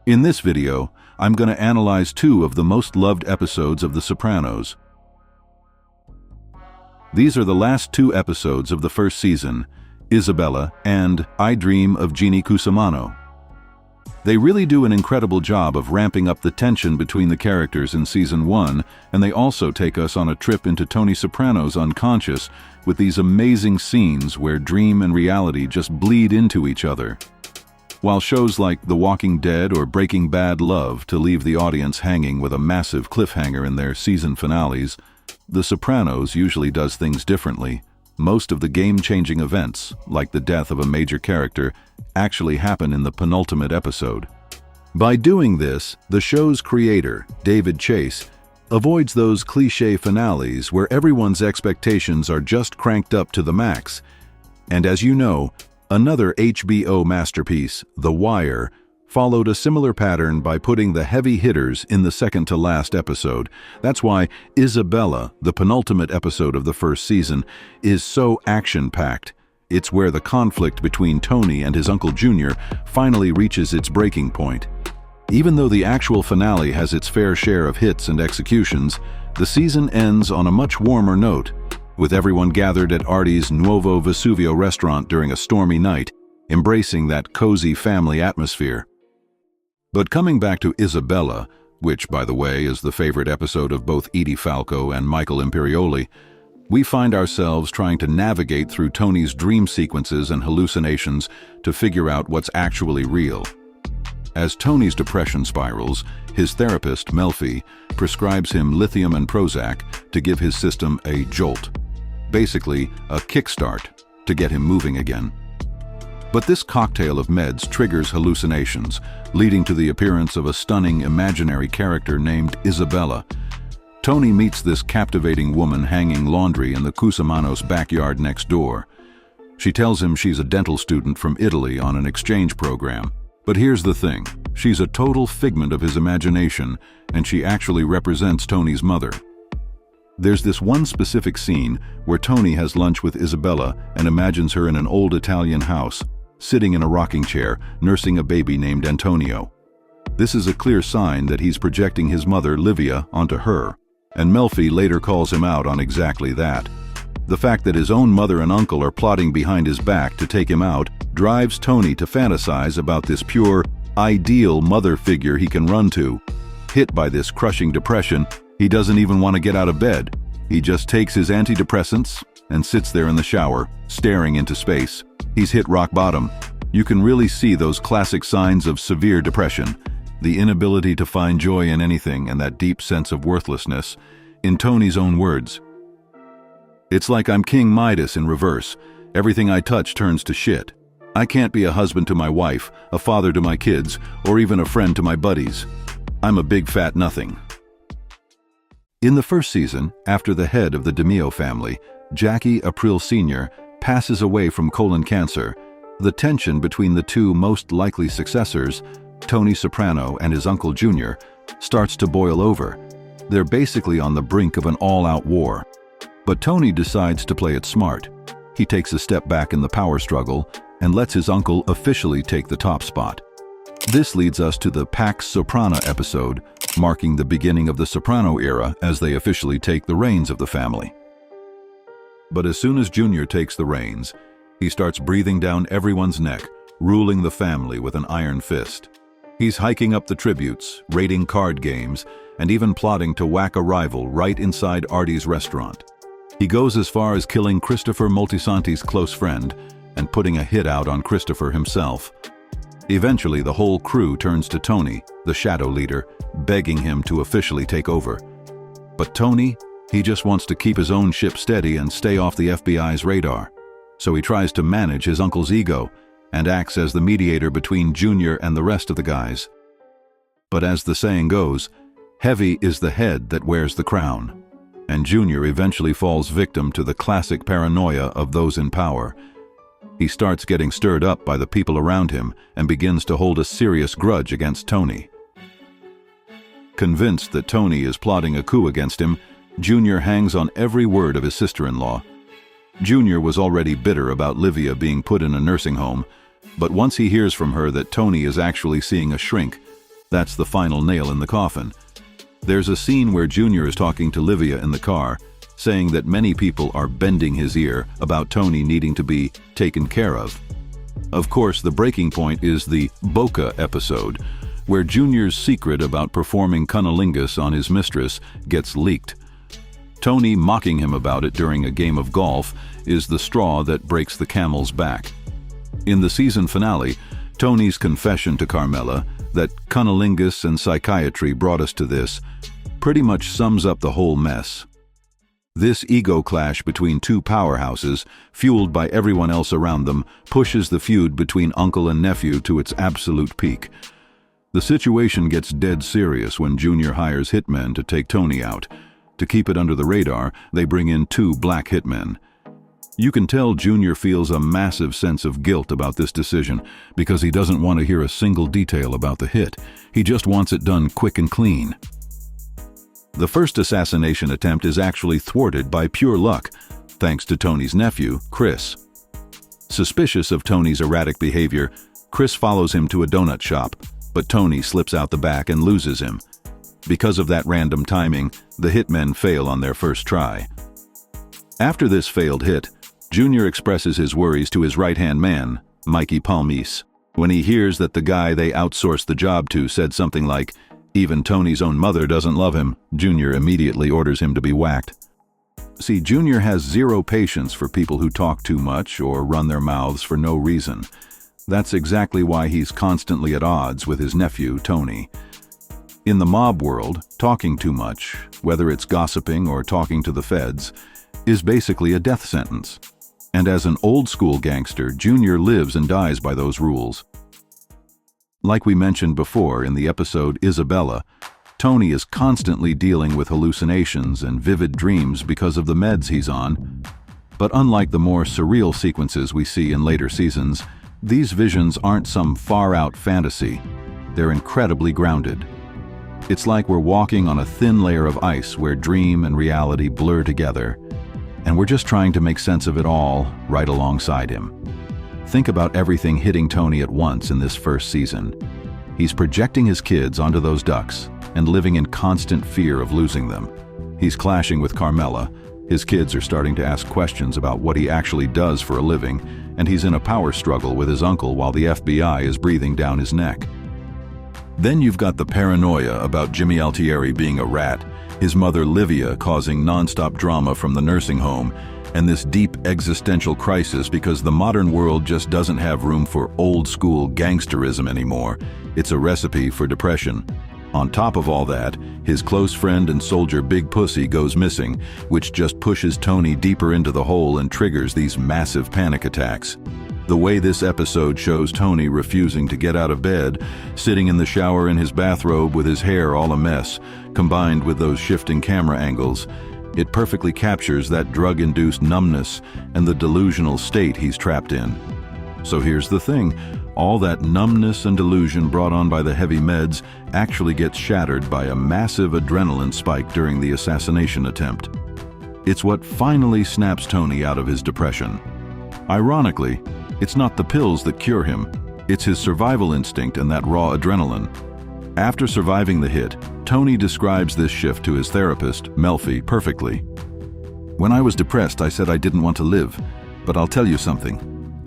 In this video, I'm going to analyze two of the most loved episodes of The Sopranos. These are the last two episodes of the first season, Isabella and I Dream of Jeannie Cusamano. They really do an incredible job of ramping up the tension between the characters in Season 1, and they also take us on a trip into Tony Soprano's unconscious with these amazing scenes where dream and reality just bleed into each other. While shows like The Walking Dead or Breaking Bad love to leave the audience hanging with a massive cliffhanger in their season finales, The Sopranos usually does things differently. Most of the game-changing events, like the death of a major character, actually happen in the penultimate episode. By doing this, the show's creator, David Chase, avoids those cliché finales where everyone's expectations are just cranked up to the max. And as you know, another HBO masterpiece, The Wire, followed a similar pattern by putting the heavy hitters in the second-to-last episode. That's why Isabella, the penultimate episode of the first season, is so action-packed. It's where the conflict between Tony and his Uncle Junior finally reaches its breaking point. Even though the actual finale has its fair share of hits and executions, the season ends on a much warmer note, with everyone gathered at Artie's Nuovo Vesuvio restaurant during a stormy night, embracing that cozy family atmosphere. But coming back to Isabella, which, by the way, is the favorite episode of both Edie Falco and Michael Imperioli, we find ourselves trying to navigate through Tony's dream sequences and hallucinations to figure out what's actually real. As Tony's depression spirals, his therapist, Melfi, prescribes him lithium and Prozac to give his system a jolt. Basically, a kickstart to get him moving again. But this cocktail of meds triggers hallucinations, leading to the appearance of a stunning imaginary character named Isabella. Tony meets this captivating woman hanging laundry in the Cusamanos' backyard next door. She tells him she's a dental student from Italy on an exchange program. But here's the thing, she's a total figment of his imagination, and she actually represents Tony's mother. There's this one specific scene where Tony has lunch with Isabella and imagines her in an old Italian house, sitting in a rocking chair, nursing a baby named Antonio. This is a clear sign that he's projecting his mother, Livia, onto her, and Melfi later calls him out on exactly that. The fact that his own mother and uncle are plotting behind his back to take him out drives Tony to fantasize about this pure, ideal mother figure he can run to. Hit by this crushing depression, he doesn't even want to get out of bed. He just takes his antidepressants and sits there in the shower, staring into space. He's hit rock bottom. You can really see those classic signs of severe depression, the inability to find joy in anything and that deep sense of worthlessness. In Tony's own words, "It's like I'm King Midas in reverse. Everything I touch turns to shit. I can't be a husband to my wife, a father to my kids, or even a friend to my buddies. I'm a big fat nothing." In the first season, after the head of the DeMeo family, Jackie Aprile Sr., passes away from colon cancer, the tension between the two most likely successors, Tony Soprano and his Uncle Junior, starts to boil over. They're basically on the brink of an all-out war. But Tony decides to play it smart. He takes a step back in the power struggle and lets his uncle officially take the top spot. This leads us to the Pax Soprana episode, marking the beginning of the Soprano era as they officially take the reins of the family. But as soon as Junior takes the reins, he starts breathing down everyone's neck, ruling the family with an iron fist. He's hiking up the tributes, raiding card games, and even plotting to whack a rival right inside Artie's restaurant. He goes as far as killing Christopher Moltisanti's close friend and putting a hit out on Christopher himself. Eventually, the whole crew turns to Tony, the shadow leader, begging him to officially take over. But Tony, he just wants to keep his own ship steady and stay off the FBI's radar. So he tries to manage his uncle's ego and acts as the mediator between Junior and the rest of the guys. But as the saying goes, heavy is the head that wears the crown. And Junior eventually falls victim to the classic paranoia of those in power. He starts getting stirred up by the people around him and begins to hold a serious grudge against Tony. Convinced that Tony is plotting a coup against him, Junior hangs on every word of his sister-in-law. Junior was already bitter about Livia being put in a nursing home, but once he hears from her that Tony is actually seeing a shrink, That's the final nail in the coffin. There's a scene where Junior is talking to Livia in the car, saying that many people are bending his ear about Tony needing to be taken care of. Of course, the breaking point is the Boca episode, where Junior's secret about performing cunnilingus on his mistress gets leaked. Tony mocking him about it during a game of golf is the straw that breaks the camel's back. In the season finale, Tony's confession to Carmela that cunnilingus and psychiatry brought us to this pretty much sums up the whole mess. This ego clash between two powerhouses, fueled by everyone else around them, pushes the feud between uncle and nephew to its absolute peak. The situation gets dead serious when Junior hires hitmen to take Tony out. To keep it under the radar, they bring in 2 black hitmen. You can tell Junior feels a massive sense of guilt about this decision because he doesn't want to hear a single detail about the hit. He just wants it done quick and clean. The first assassination attempt is actually thwarted by pure luck, thanks to Tony's nephew, Chris. Suspicious of Tony's erratic behavior, Chris follows him to a donut shop, but Tony slips out the back and loses him. Because of that random timing, the hitmen fail on their first try. After this failed hit, Junior expresses his worries to his right-hand man, Mikey Palmis. When he hears that the guy they outsourced the job to said something like, "Even Tony's own mother doesn't love him," Junior immediately orders him to be whacked. See, Junior has zero patience for people who talk too much or run their mouths for no reason. That's exactly why he's constantly at odds with his nephew, Tony. In the mob world, talking too much, whether it's gossiping or talking to the feds, is basically a death sentence. And as an old-school gangster, Junior lives and dies by those rules. Like we mentioned before in the episode Isabella, Tony is constantly dealing with hallucinations and vivid dreams because of the meds he's on. But unlike the more surreal sequences we see in later seasons, these visions aren't some far-out fantasy. They're incredibly grounded. It's like we're walking on a thin layer of ice where dream and reality blur together, and we're just trying to make sense of it all right alongside him. Think about everything hitting Tony at once in this first season. He's projecting his kids onto those ducks and living in constant fear of losing them. He's clashing with Carmela. His kids are starting to ask questions about what he actually does for a living, and he's in a power struggle with his uncle while the FBI is breathing down his neck. Then you've got the paranoia about Jimmy Altieri being a rat, his mother Livia causing non-stop drama from the nursing home, and this deep existential crisis because the modern world just doesn't have room for old-school gangsterism anymore. It's a recipe for depression. On top of all that, his close friend and soldier Big Pussy goes missing, which just pushes Tony deeper into the hole and triggers these massive panic attacks. The way this episode shows Tony refusing to get out of bed, sitting in the shower in his bathrobe with his hair all a mess, combined with those shifting camera angles, it perfectly captures that drug-induced numbness and the delusional state he's trapped in. So here's the thing, all that numbness and delusion brought on by the heavy meds actually gets shattered by a massive adrenaline spike during the assassination attempt. It's what finally snaps Tony out of his depression. Ironically, it's not the pills that cure him, it's his survival instinct and that raw adrenaline. After surviving the hit, Tony describes this shift to his therapist, Melfi, perfectly. "When I was depressed, I said I didn't want to live. But I'll tell you something.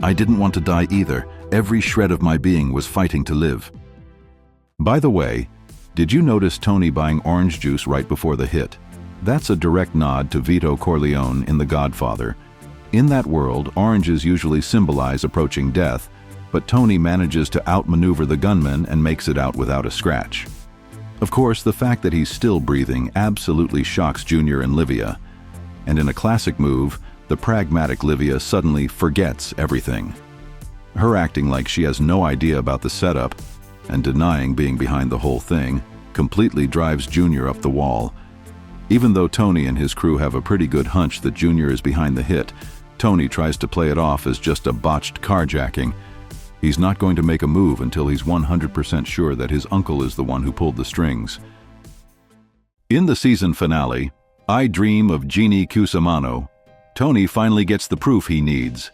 I didn't want to die either. Every shred of my being was fighting to live." By the way, did you notice Tony buying orange juice right before the hit? That's a direct nod to Vito Corleone in The Godfather. In that world, oranges usually symbolize approaching death, but Tony manages to outmaneuver the gunman and makes it out without a scratch. Of course, the fact that he's still breathing absolutely shocks Junior and Livia. And in a classic move, the pragmatic Livia suddenly forgets everything. Her acting like she has no idea about the setup and denying being behind the whole thing completely drives Junior up the wall. Even though Tony and his crew have a pretty good hunch that Junior is behind the hit, Tony tries to play it off as just a botched carjacking. He's not going to make a move until he's 100% sure that his uncle is the one who pulled the strings. In the season finale, I Dream of Jeannie Cusamano, Tony finally gets the proof he needs.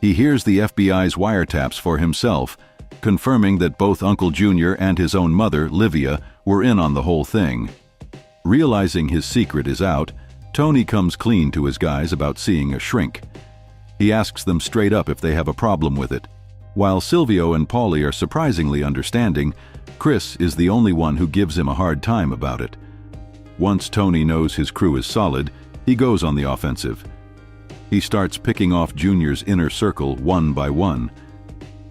He hears the FBI's wiretaps for himself, confirming that both Uncle Junior and his own mother, Livia, were in on the whole thing. Realizing his secret is out, Tony comes clean to his guys about seeing a shrink. He asks them straight up if they have a problem with it. While Silvio and Paulie are surprisingly understanding, Chris is the only one who gives him a hard time about it. Once Tony knows his crew is solid, he goes on the offensive. He starts picking off Junior's inner circle one by one.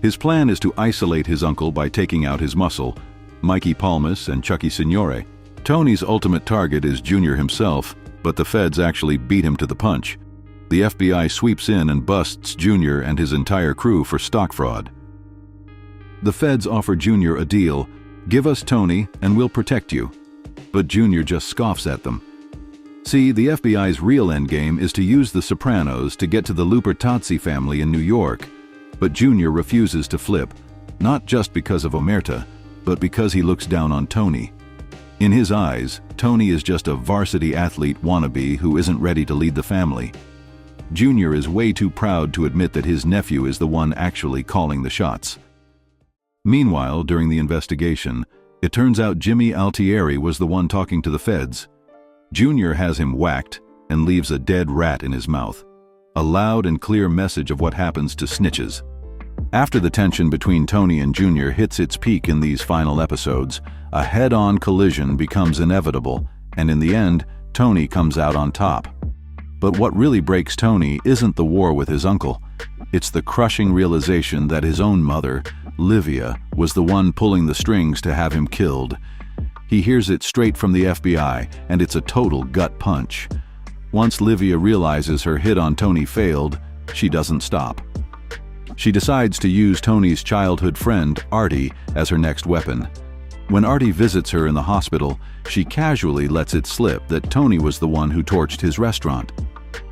His plan is to isolate his uncle by taking out his muscle, Mikey Palmas and Chucky Signore. Tony's ultimate target is Junior himself, but the feds actually beat him to the punch. The FBI sweeps in and busts Junior and his entire crew for stock fraud. The feds offer Junior a deal: give us Tony and we'll protect you. But Junior just scoffs at them. See, the FBI's real endgame is to use the Sopranos to get to the Lupertazzi family in New York. But Junior refuses to flip, not just because of Omerta, but because he looks down on Tony. In his eyes, Tony is just a varsity athlete wannabe who isn't ready to lead the family. Junior is way too proud to admit that his nephew is the one actually calling the shots. Meanwhile, during the investigation, it turns out Jimmy Altieri was the one talking to the feds. Junior has him whacked and leaves a dead rat in his mouth. A loud and clear message of what happens to snitches. After the tension between Tony and Junior hits its peak in these final episodes, a head-on collision becomes inevitable, and in the end, Tony comes out on top. But what really breaks Tony isn't the war with his uncle. It's the crushing realization that his own mother, Livia, was the one pulling the strings to have him killed. He hears it straight from the FBI, and it's a total gut punch. Once Livia realizes her hit on Tony failed, she doesn't stop. She decides to use Tony's childhood friend, Artie, as her next weapon. When Artie visits her in the hospital, she casually lets it slip that Tony was the one who torched his restaurant.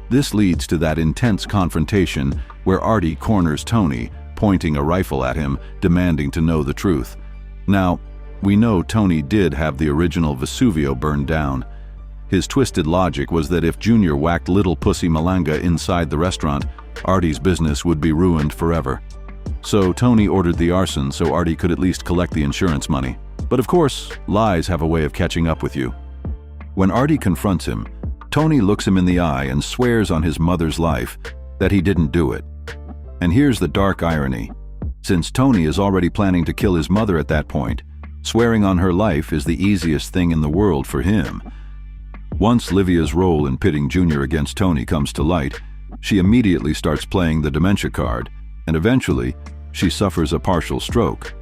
This leads to that intense confrontation where Artie corners Tony, pointing a rifle at him, demanding to know the truth. Now, we know Tony did have the original Vesuvio burned down. His twisted logic was that if Junior whacked little pussy Malanga inside the restaurant, Artie's business would be ruined forever. So Tony ordered the arson so Artie could at least collect the insurance money. But of course, lies have a way of catching up with you. When Artie confronts him, Tony looks him in the eye and swears on his mother's life that he didn't do it. And here's the dark irony. Since Tony is already planning to kill his mother at that point, swearing on her life is the easiest thing in the world for him. Once Livia's role in pitting Junior against Tony comes to light, she immediately starts playing the dementia card, and eventually, she suffers a partial stroke.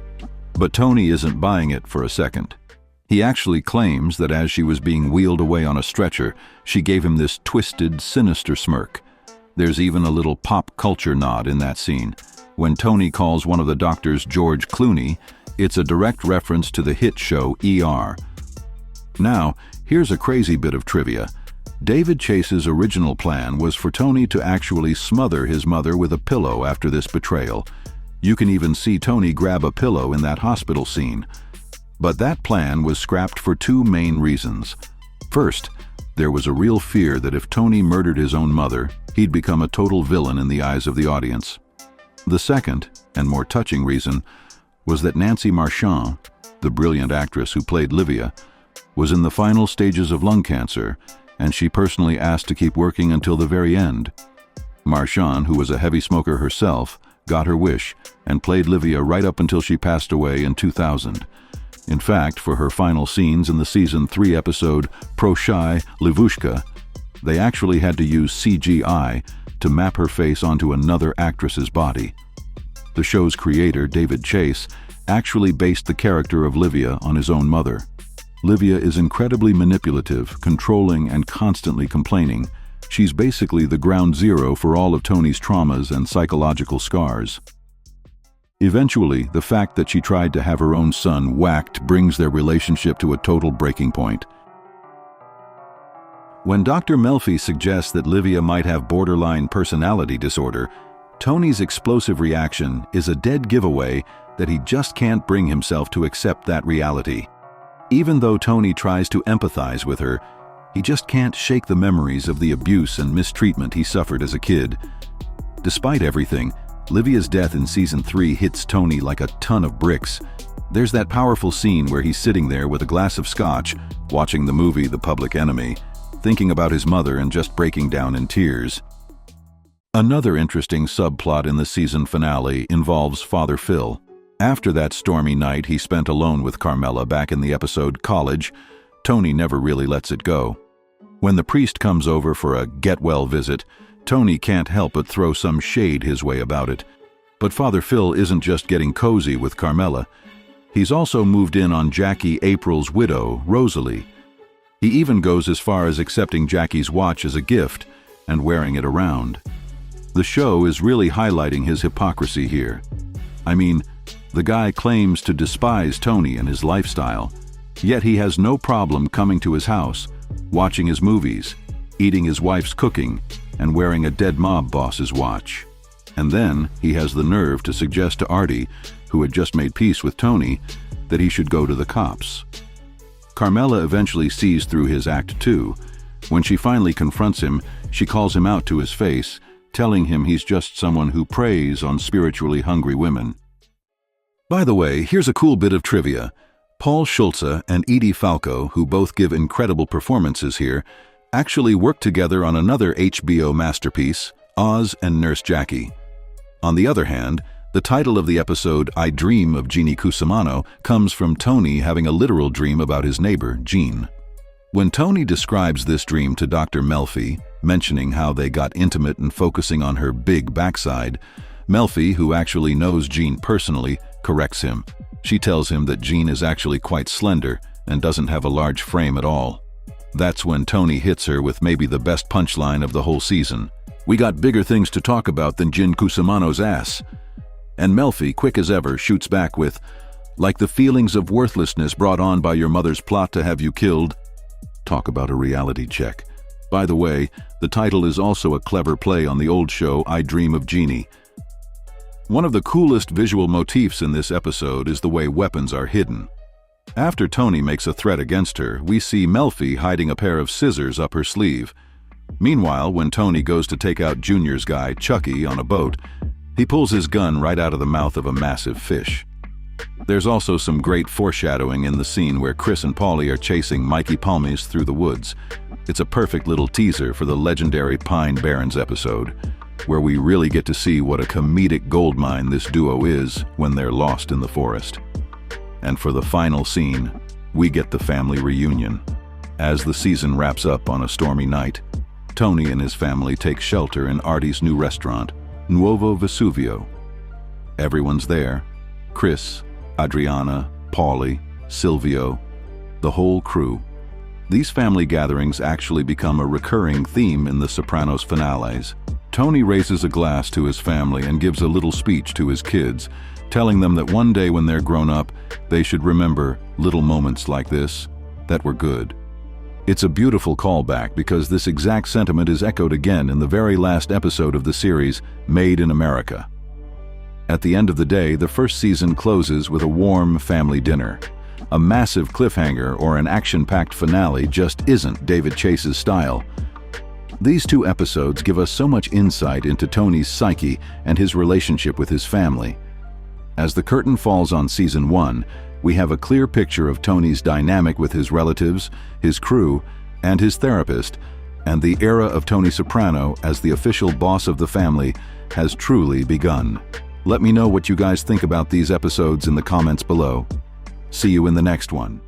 But Tony isn't buying it for a second. He actually claims that as she was being wheeled away on a stretcher, she gave him this twisted, sinister smirk. There's even a little pop culture nod in that scene. When Tony calls one of the doctors George Clooney, it's a direct reference to the hit show ER. Now, here's a crazy bit of trivia. David Chase's original plan was for Tony to actually smother his mother with a pillow after this betrayal. You can even see Tony grab a pillow in that hospital scene. But that plan was scrapped for two main reasons. First, there was a real fear that if Tony murdered his own mother, he'd become a total villain in the eyes of the audience. The second, and more touching reason, was that Nancy Marchand, the brilliant actress who played Livia, was in the final stages of lung cancer, and she personally asked to keep working until the very end. Marchand, who was a heavy smoker herself, got her wish and played Livia right up until she passed away in 2000. In fact, for her final scenes in the season 3 episode Proshai Livushka, they actually had to use CGI to map her face onto another actress's body. The show's creator, David Chase, actually based the character of Livia on his own mother. Livia is incredibly manipulative, controlling, and constantly complaining. She's basically the ground zero for all of Tony's traumas and psychological scars. Eventually, the fact that she tried to have her own son whacked brings their relationship to a total breaking point. When Dr. Melfi suggests that Livia might have borderline personality disorder, Tony's explosive reaction is a dead giveaway that he just can't bring himself to accept that reality. Even though Tony tries to empathize with her, he just can't shake the memories of the abuse and mistreatment he suffered as a kid. Despite everything, Livia's death in season 3 hits Tony like a ton of bricks. There's that powerful scene where he's sitting there with a glass of scotch, watching the movie The Public Enemy, thinking about his mother and just breaking down in tears. Another interesting subplot in the season finale involves Father Phil. After that stormy night he spent alone with Carmela back in the episode College, Tony never really lets it go. When the priest comes over for a get-well visit, Tony can't help but throw some shade his way about it. But Father Phil isn't just getting cozy with Carmela. He's also moved in on Jackie April's widow, Rosalie. He even goes as far as accepting Jackie's watch as a gift and wearing it around. The show is really highlighting his hypocrisy here. I mean, the guy claims to despise Tony and his lifestyle, yet he has no problem coming to his house, watching his movies, eating his wife's cooking, and wearing a dead mob boss's watch. And then he has the nerve to suggest to Artie, who had just made peace with Tony, that he should go to the cops. Carmela eventually sees through his act too. When she finally confronts him, she calls him out to his face, telling him he's just someone who preys on spiritually hungry women. By the way, here's a cool bit of trivia. Paul Schulze and Edie Falco, who both give incredible performances here, actually worked together on another HBO masterpiece, Oz and Nurse Jackie. On the other hand, the title of the episode, I Dream of Jeannie Cusamano, comes from Tony having a literal dream about his neighbor, Jean. When Tony describes this dream to Dr. Melfi, mentioning how they got intimate and focusing on her big backside, Melfi, who actually knows Jean personally, corrects him. She tells him that Jean is actually quite slender and doesn't have a large frame at all. That's when Tony hits her with maybe the best punchline of the whole season. We got bigger things to talk about than Jean Cusamano's ass. And Melfi, quick as ever, shoots back with, like the feelings of worthlessness brought on by your mother's plot to have you killed. Talk about a reality check. By the way, the title is also a clever play on the old show I Dream of Jeannie. One of the coolest visual motifs in this episode is the way weapons are hidden. After Tony makes a threat against her, we see Melfi hiding a pair of scissors up her sleeve. Meanwhile, when Tony goes to take out Junior's guy, Chucky, on a boat, he pulls his gun right out of the mouth of a massive fish. There's also some great foreshadowing in the scene where Chris and Paulie are chasing Mikey Palmies through the woods. It's a perfect little teaser for the legendary Pine Barrens episode, where we really get to see what a comedic goldmine this duo is when they're lost in the forest. And for the final scene, we get the family reunion. As the season wraps up on a stormy night, Tony and his family take shelter in Artie's new restaurant, Nuovo Vesuvio. Everyone's there. Chris, Adriana, Paulie, Silvio, the whole crew. These family gatherings actually become a recurring theme in the Sopranos finales. Tony raises a glass to his family and gives a little speech to his kids, telling them that one day when they're grown up, they should remember little moments like this that were good. It's a beautiful callback because this exact sentiment is echoed again in the very last episode of the series, Made in America. At the end of the day, the first season closes with a warm family dinner. A massive cliffhanger or an action-packed finale just isn't David Chase's style. These two episodes give us so much insight into Tony's psyche and his relationship with his family. As the curtain falls on season 1, we have a clear picture of Tony's dynamic with his relatives, his crew, and his therapist, and the era of Tony Soprano as the official boss of the family has truly begun. Let me know what you guys think about these episodes in the comments below. See you in the next one.